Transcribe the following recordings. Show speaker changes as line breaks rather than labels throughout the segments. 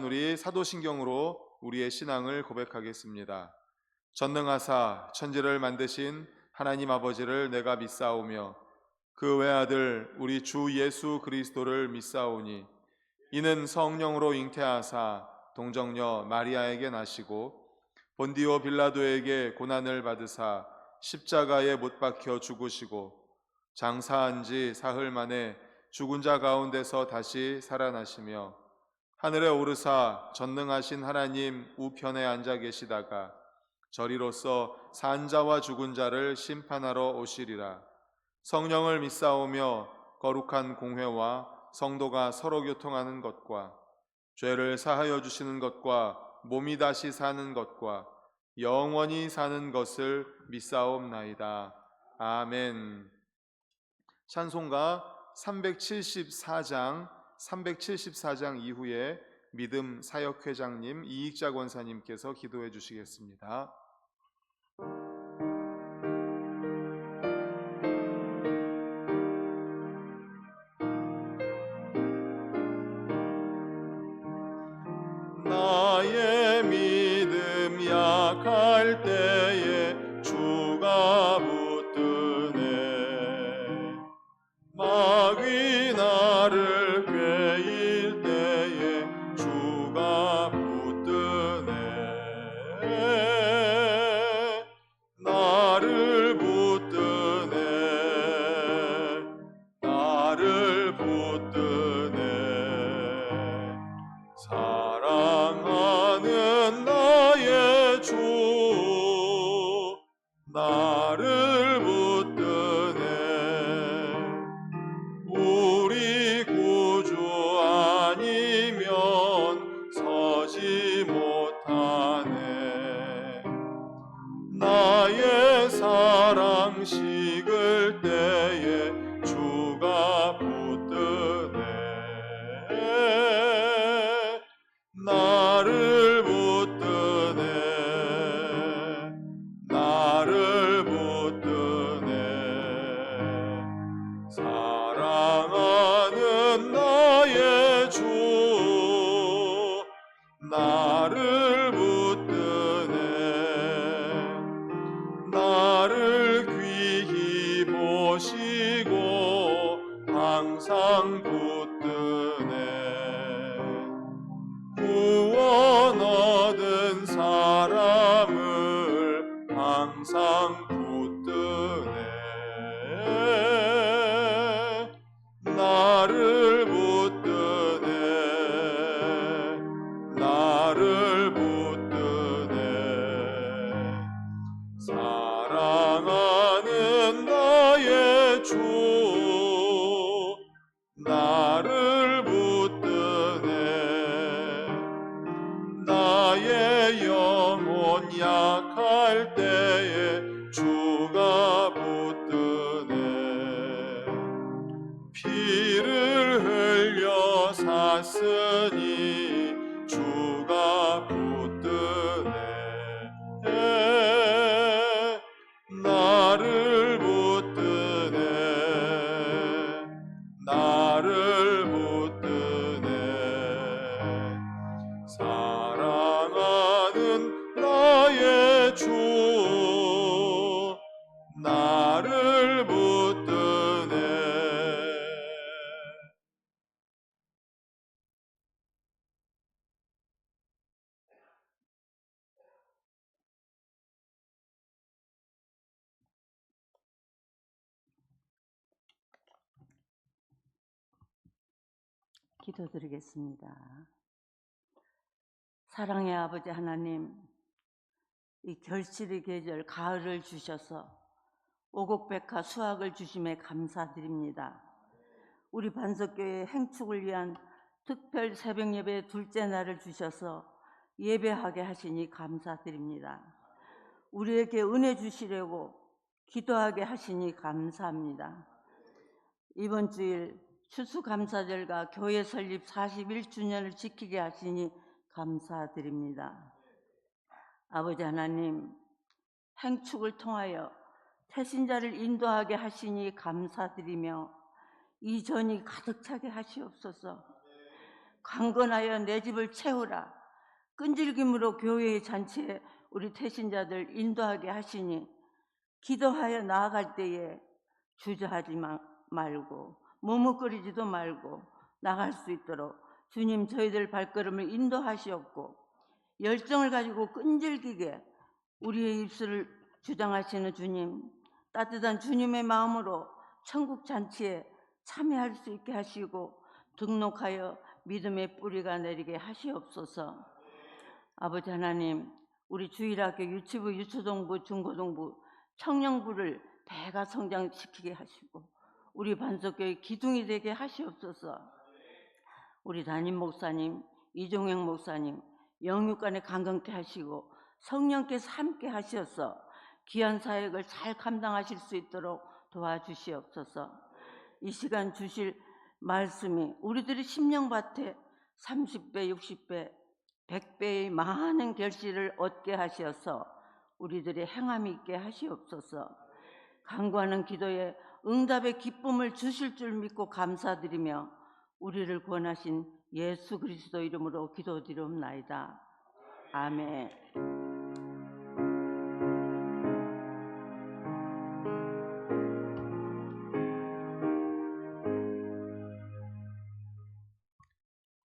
우리 사도신경으로 우리의 신앙을 고백하겠습니다. 전능하사 천지를 만드신 하나님 아버지를 내가 믿사오며 그 외아들 우리 주 예수 그리스도를 믿사오니 이는 성령으로 잉태하사 동정녀 마리아에게 나시고 본디오 빌라도에게 고난을 받으사 십자가에 못 박혀 죽으시고 장사한 지 사흘 만에 죽은 자 가운데서 다시 살아나시며 하늘에 오르사 전능하신 하나님 우편에 앉아 계시다가 저리로서 산 자와 죽은 자를 심판하러 오시리라. 성령을 믿사오며 거룩한 공회와 성도가 서로 교통하는 것과 죄를 사하여 주시는 것과 몸이 다시 사는 것과 영원히 사는 것을 믿사옵나이다. 아멘. 찬송가 374장 이후에 믿음 사역회장님 이익자 권사님께서 기도해 주시겠습니다. 나의 믿음 약할 때에 주가 붙드네. 마귀 나를 꾀일 때에 주가 붙드네. 나를 붙드네. 나를 붙드네. 사랑하는 나의 주 나를 붙드네. 우리 구주 아니면 서지 못하네. 나의 사랑 식을 때에 주가 붙드네. 나를 붙드네. 나를 붙드네. 사랑하는 나의 주 나를 붙드네. 나를 귀히 보시고 항상 붙드네. 구원 얻은 사람을 항상 붙드네. 나를 붙드네. 나를 붙드네. 사랑하는 나의 주 나를 붙드네. 나의 영혼 약할 때에 주가 붙드네. 피를 흘려 샀으니 주가 붙드네. 나를 붙드네. 나를 붙드네. 사랑하는 나의 주 나를 붙드네.
기도드리겠습니다. 사랑의 아버지 하나님, 이 결실의 계절 가을을 주셔서 오곡백화 수확을 주심에 감사드립니다. 우리 반석교회 행축을 위한 특별 새벽 예배 둘째 날을 주셔서 예배하게 하시니 감사드립니다. 우리에게 은혜 주시려고 기도하게 하시니 감사합니다. 이번 주일 추수감사절과 교회 설립 41주년을 지키게 하시니 감사드립니다. 아버지 하나님, 행축을 통하여 태신자를 인도하게 하시니 감사드리며 이 전이 가득 차게 하시옵소서. 강건하여 내 집을 채우라. 끈질김으로 교회의 잔치에 우리 태신자들 인도하게 하시니 기도하여 나아갈 때에 주저하지 말고 머뭇거리지도 말고 나갈 수 있도록 주님 저희들 발걸음을 인도하시옵고 열정을 가지고 끈질기게 우리의 입술을 주장하시는 주님, 따뜻한 주님의 마음으로 천국 잔치에 참여할 수 있게 하시고 등록하여 믿음의 뿌리가 내리게 하시옵소서. 아버지 하나님, 우리 주일학교 유치부, 유초동부, 중고동부, 청년부를 대가 성장시키게 하시고 우리 반석교회 기둥이 되게 하시옵소서. 우리 담임 목사님, 이종영 목사님, 영육간에 강건케 하시고 성령께서 함께 하셔서 귀한 사역을 잘 감당하실 수 있도록 도와주시옵소서. 이 시간 주실 말씀이 우리들의 심령밭에 30배, 60배, 100배의 많은 결실을 얻게 하셔서 우리들의 행함이 있게 하시옵소서. 간구하는 기도에 응답의 기쁨을 주실 줄 믿고 감사드리며 우리를 구원하신 예수 그리스도 이름으로 기도드리옵나이다. 아멘.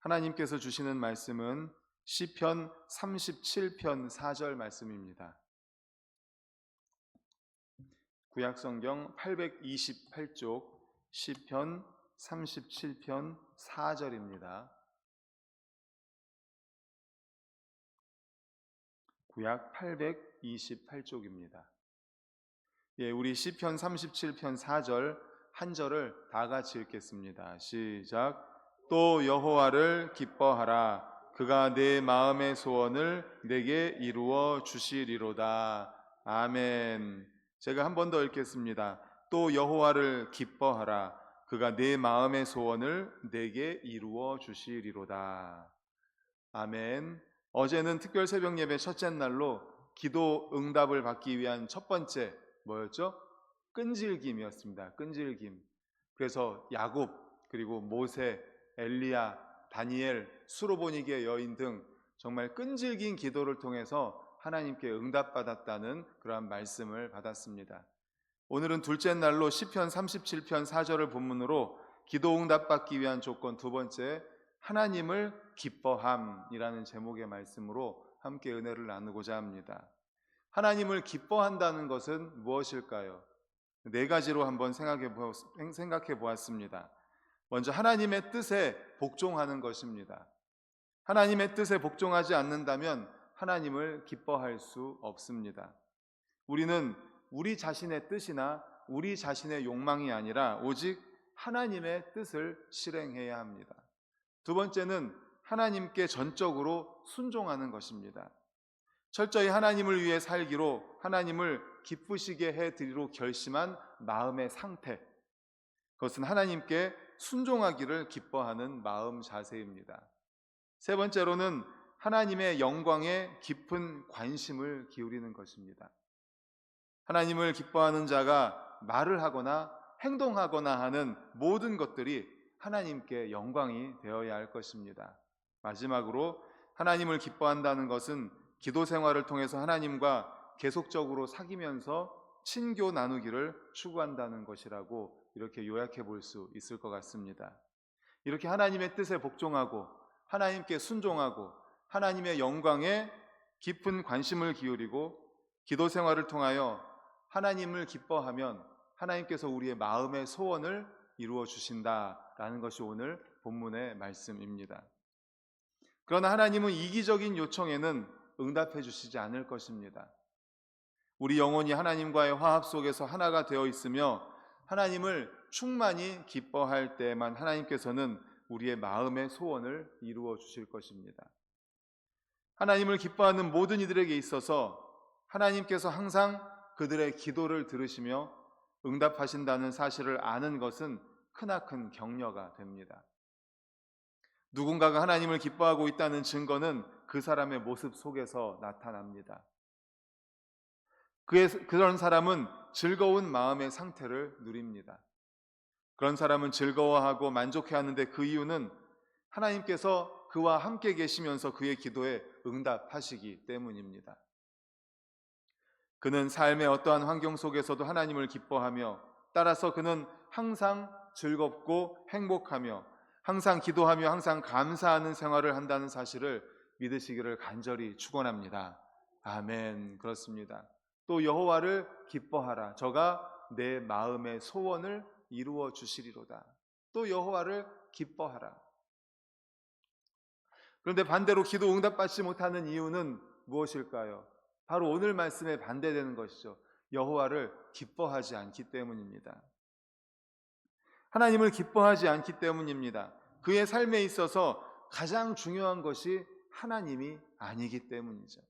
하나님께서 주시는 말씀은 시편 37편 4절 말씀입니다. 구약성경 828쪽 시편 37편 4절입니다. 구약 828쪽입니다. 예, 우리 시편 37편 4절 한 절을 다 같이 읽겠습니다. 시작. 또 여호와를 기뻐하라. 그가 내 마음의 소원을 내게 이루어 주시리로다. 아멘. 제가 한 번 더 읽겠습니다. 또 여호와를 기뻐하라. 그가 내 마음의 소원을 내게 이루어 주시리로다. 아멘. 어제는 특별 새벽 예배 첫째 날로 기도 응답을 받기 위한 첫 번째 뭐였죠? 끈질김이었습니다. 끈질김. 그래서 야곱, 그리고 모세, 엘리야, 다니엘, 수로보니게 여인 등 정말 끈질긴 기도를 통해서 하나님께 응답받았다는 그러한 말씀을 받았습니다. 오늘은 둘째 날로 시편 37편 4절을 본문으로 기도 응답받기 위한 조건 두 번째, 하나님을 기뻐함이라는 제목의 말씀으로 함께 은혜를 나누고자 합니다. 하나님을 기뻐한다는 것은 무엇일까요? 네 가지로 한번 생각해 보았습니다. 먼저 하나님의 뜻에 복종하는 것입니다. 하나님의 뜻에 복종하지 않는다면 하나님을 기뻐할 수 없습니다. 우리는 우리 자신의 뜻이나 우리 자신의 욕망이 아니라 오직 하나님의 뜻을 실행해야 합니다. 두 번째는 하나님께 전적으로 순종하는 것입니다. 철저히 하나님을 위해 살기로 하나님을 기쁘시게 해드리로 결심한 마음의 상태, 그것은 하나님께 순종하기를 기뻐하는 마음 자세입니다. 세 번째로는 하나님의 영광에 깊은 관심을 기울이는 것입니다. 하나님을 기뻐하는 자가 말을 하거나 행동하거나 하는 모든 것들이 하나님께 영광이 되어야 할 것입니다. 마지막으로 하나님을 기뻐한다는 것은 기도 생활을 통해서 하나님과 계속적으로 사귀면서 친교 나누기를 추구한다는 것이라고 이렇게 요약해 볼 수 있을 것 같습니다. 이렇게 하나님의 뜻에 복종하고 하나님께 순종하고 하나님의 영광에 깊은 관심을 기울이고 기도 생활을 통하여 하나님을 기뻐하면 하나님께서 우리의 마음의 소원을 이루어 주신다라는 것이 오늘 본문의 말씀입니다. 그러나 하나님은 이기적인 요청에는 응답해 주시지 않을 것입니다. 우리 영혼이 하나님과의 화합 속에서 하나가 되어 있으며 하나님을 충만히 기뻐할 때에만 하나님께서는 우리의 마음의 소원을 이루어 주실 것입니다. 하나님을 기뻐하는 모든 이들에게 있어서 하나님께서 항상 그들의 기도를 들으시며 응답하신다는 사실을 아는 것은 크나큰 격려가 됩니다. 누군가가 하나님을 기뻐하고 있다는 증거는 그 사람의 모습 속에서 나타납니다. 그런 사람은 즐거운 마음의 상태를 누립니다. 그런 사람은 즐거워하고 만족해하는데 그 이유는 하나님께서 그와 함께 계시면서 그의 기도에 응답하시기 때문입니다. 그는 삶의 어떠한 환경 속에서도 하나님을 기뻐하며, 따라서 그는 항상 즐겁고 행복하며 항상 기도하며 항상 감사하는 생활을 한다는 사실을 믿으시기를 간절히 축원합니다. 아멘. 그렇습니다. 또 여호와를 기뻐하라. 저가 내 마음의 소원을 이루어 주시리로다. 또 여호와를 기뻐하라. 그런데 반대로 기도 응답받지 못하는 이유는 무엇일까요? 바로 오늘 말씀에 반대되는 것이죠. 여호와를 기뻐하지 않기 때문입니다. 하나님을 기뻐하지 않기 때문입니다. 그의 삶에 있어서 가장 중요한 것이 하나님이 아니기 때문이죠.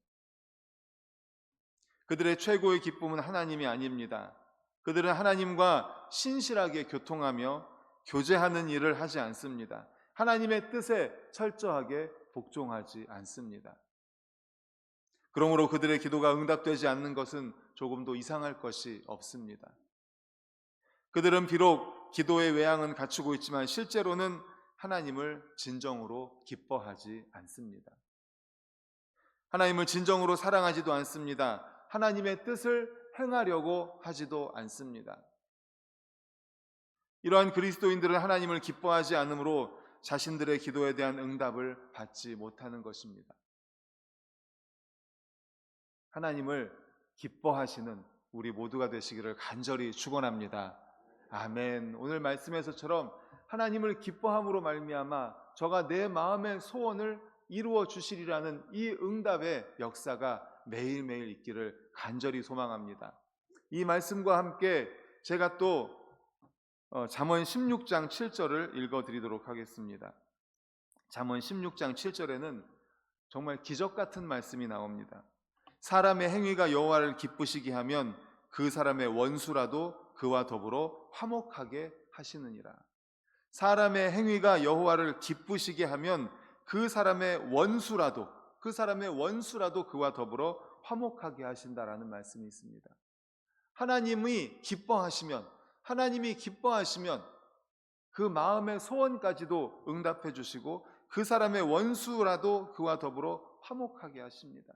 그들의 최고의 기쁨은 하나님이 아닙니다. 그들은 하나님과 신실하게 교통하며 교제하는 일을 하지 않습니다. 하나님의 뜻에 철저하게 복종하지 않습니다. 그러므로 그들의 기도가 응답되지 않는 것은 조금도 이상할 것이 없습니다. 그들은 비록 기도의 외양은 갖추고 있지만 실제로는 하나님을 진정으로 기뻐하지 않습니다. 하나님을 진정으로 사랑하지도 않습니다. 하나님의 뜻을 행하려고 하지도 않습니다. 이러한 그리스도인들은 하나님을 기뻐하지 않으므로 자신들의 기도에 대한 응답을 받지 못하는 것입니다. 하나님을 기뻐하시는 우리 모두가 되시기를 간절히 축원합니다. 아멘. 오늘 말씀에서처럼 하나님을 기뻐함으로 말미암아 저가 내 마음의 소원을 이루어 주시리라는 이 응답의 역사가 매일매일 있기를 간절히 소망합니다. 이 말씀과 함께 제가 또 잠언 16장 7절을 읽어드리도록 하겠습니다. 잠언 16장 7절에는 정말 기적 같은 말씀이 나옵니다. 사람의 행위가 여호와를 기쁘시게 하면 그 사람의 원수라도 그와 더불어 화목하게 하시느니라. 사람의 행위가 여호와를 기쁘시게 하면 그 사람의 원수라도 그와 더불어 화목하게 하신다라는 말씀이 있습니다. 하나님이 기뻐하시면 그 마음의 소원까지도 응답해 주시고 그 사람의 원수라도 그와 더불어 화목하게 하십니다.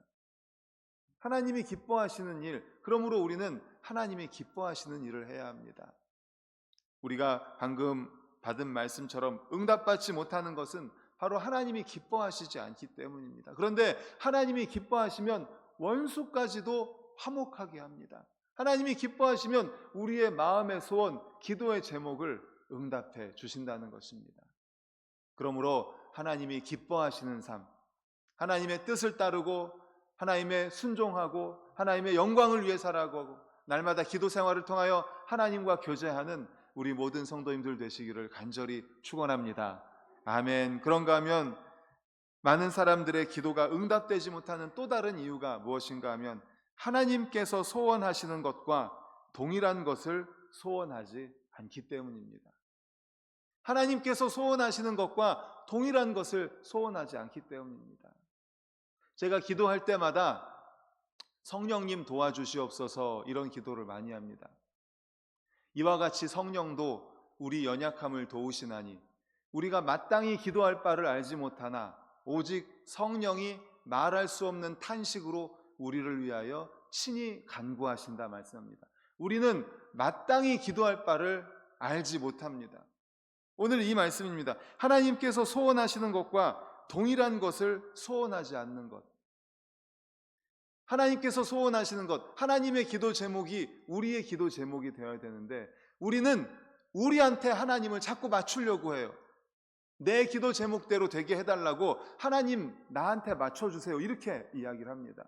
하나님이 기뻐하시는 일, 그러므로 우리는 하나님이 기뻐하시는 일을 해야 합니다. 우리가 방금 받은 말씀처럼 응답받지 못하는 것은 바로 하나님이 기뻐하시지 않기 때문입니다. 그런데 하나님이 기뻐하시면 원수까지도 화목하게 합니다. 하나님이 기뻐하시면 우리의 마음의 소원, 기도의 제목을 응답해 주신다는 것입니다. 그러므로 하나님이 기뻐하시는 삶, 하나님의 뜻을 따르고 하나님의 순종하고 하나님의 영광을 위해 살아가고 날마다 기도 생활을 통하여 하나님과 교제하는 우리 모든 성도님들 되시기를 간절히 축원합니다. 아멘. 그런가 하면 많은 사람들의 기도가 응답되지 못하는 또 다른 이유가 무엇인가 하면 하나님께서 소원하시는 것과 동일한 것을 소원하지 않기 때문입니다. 하나님께서 소원하시는 것과 동일한 것을 소원하지 않기 때문입니다. 제가 기도할 때마다 성령님 도와주시옵소서 이런 기도를 많이 합니다. 이와 같이 성령도 우리 연약함을 도우시나니 우리가 마땅히 기도할 바를 알지 못하나 오직 성령이 말할 수 없는 탄식으로 우리를 위하여 친히 간구하신다 말씀합니다. 우리는 마땅히 기도할 바를 알지 못합니다. 오늘 이 말씀입니다. 하나님께서 소원하시는 것과 동일한 것을 소원하지 않는 것. 하나님께서 소원하시는 것, 하나님의 기도 제목이 우리의 기도 제목이 되어야 되는데 우리는 우리한테 하나님을 자꾸 맞추려고 해요. 내 기도 제목대로 되게 해달라고 하나님 나한테 맞춰주세요 이렇게 이야기를 합니다.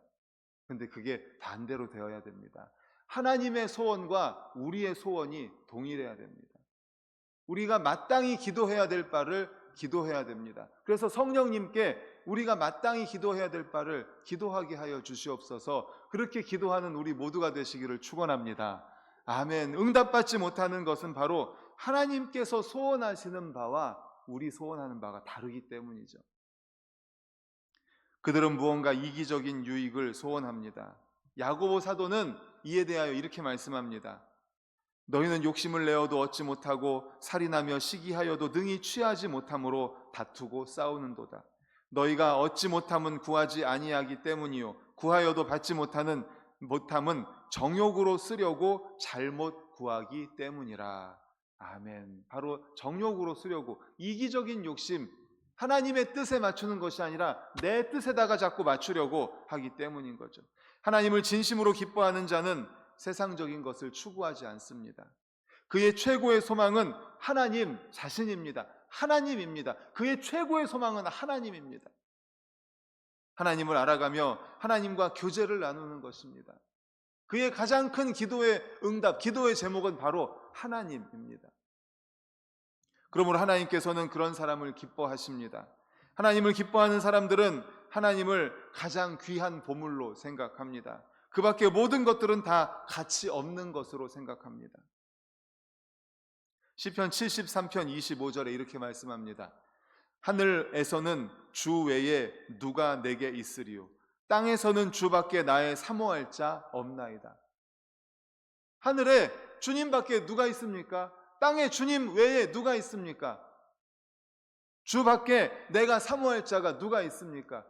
그런데 그게 반대로 되어야 됩니다. 하나님의 소원과 우리의 소원이 동일해야 됩니다. 우리가 마땅히 기도해야 될 바를 기도해야 됩니다. 그래서 성령님께 우리가 마땅히 기도해야 될 바를 기도하게 하여 주시옵소서. 그렇게 기도하는 우리 모두가 되시기를 축원합니다. 아멘. 응답받지 못하는 것은 바로 하나님께서 소원하시는 바와 우리 소원하는 바가 다르기 때문이죠. 그들은 무언가 이기적인 유익을 소원합니다. 야고보 사도는 이에 대하여 이렇게 말씀합니다. 너희는 욕심을 내어도 얻지 못하고 살인하며 시기하여도 능히 취하지 못함으로 다투고 싸우는도다. 너희가 얻지 못함은 구하지 아니하기 때문이요 구하여도 받지 못함은 정욕으로 쓰려고 잘못 구하기 때문이라. 아멘. 바로 정욕으로 쓰려고, 이기적인 욕심, 하나님의 뜻에 맞추는 것이 아니라 내 뜻에다가 자꾸 맞추려고 하기 때문인 거죠. 하나님을 진심으로 기뻐하는 자는 세상적인 것을 추구하지 않습니다. 그의 최고의 소망은 하나님 자신입니다. 하나님입니다. 그의 최고의 소망은 하나님입니다. 하나님을 알아가며 하나님과 교제를 나누는 것입니다. 그의 가장 큰 기도의 응답, 기도의 제목은 바로 하나님입니다. 그러므로 하나님께서는 그런 사람을 기뻐하십니다. 하나님을 기뻐하는 사람들은 하나님을 가장 귀한 보물로 생각합니다. 그 밖에 모든 것들은 다 가치 없는 것으로 생각합니다. 시편 73편 25절에 이렇게 말씀합니다. 하늘에서는 주 외에 누가 내게 있으리요 땅에서는 주밖에 나의 사모할 자 없나이다. 하늘에 주님밖에 누가 있습니까? 땅에 주님 외에 누가 있습니까? 주밖에 내가 사모할 자가 누가 있습니까?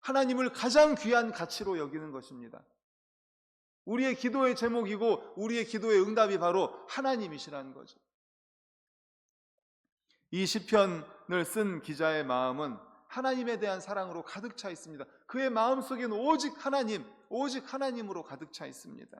하나님을 가장 귀한 가치로 여기는 것입니다. 우리의 기도의 제목이고 우리의 기도의 응답이 바로 하나님이시라는 거죠. 이 시편을 쓴 기자의 마음은 하나님에 대한 사랑으로 가득 차 있습니다. 그의 마음속에는 오직 하나님, 오직 하나님으로 가득 차 있습니다.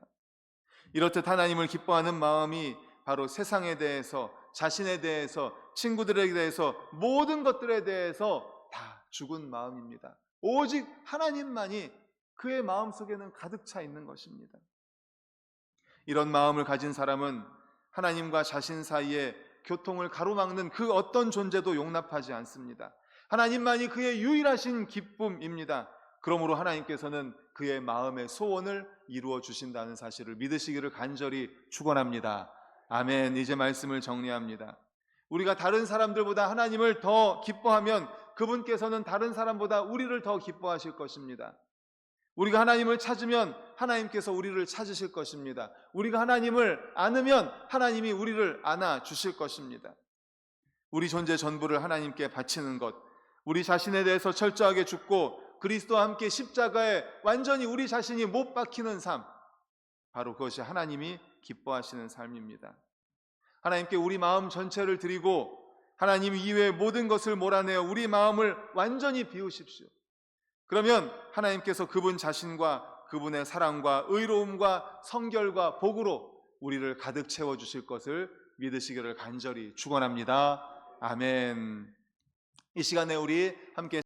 이렇듯 하나님을 기뻐하는 마음이 바로 세상에 대해서, 자신에 대해서, 친구들에 대해서, 모든 것들에 대해서 다 죽은 마음입니다. 오직 하나님만이 그의 마음속에는 가득 차 있는 것입니다. 이런 마음을 가진 사람은 하나님과 자신 사이에 교통을 가로막는 그 어떤 존재도 용납하지 않습니다. 하나님만이 그의 유일하신 기쁨입니다. 그러므로 하나님께서는 그의 마음의 소원을 이루어 주신다는 사실을 믿으시기를 간절히 축원합니다. 아멘. 이제 말씀을 정리합니다. 우리가 다른 사람들보다 하나님을 더 기뻐하면 그분께서는 다른 사람보다 우리를 더 기뻐하실 것입니다. 우리가 하나님을 찾으면 하나님께서 우리를 찾으실 것입니다. 우리가 하나님을 안으면 하나님이 우리를 안아 주실 것입니다. 우리 존재 전부를 하나님께 바치는 것, 우리 자신에 대해서 철저하게 죽고 그리스도와 함께 십자가에 완전히 우리 자신이 못 박히는 삶, 바로 그것이 하나님이 기뻐하시는 삶입니다. 하나님께 우리 마음 전체를 드리고 하나님 이외의 모든 것을 몰아내어 우리 마음을 완전히 비우십시오. 그러면 하나님께서 그분 자신과 그분의 사랑과 의로움과 성결과 복으로 우리를 가득 채워주실 것을 믿으시기를 간절히 축원합니다. 아멘. 이 시간에 우리 함께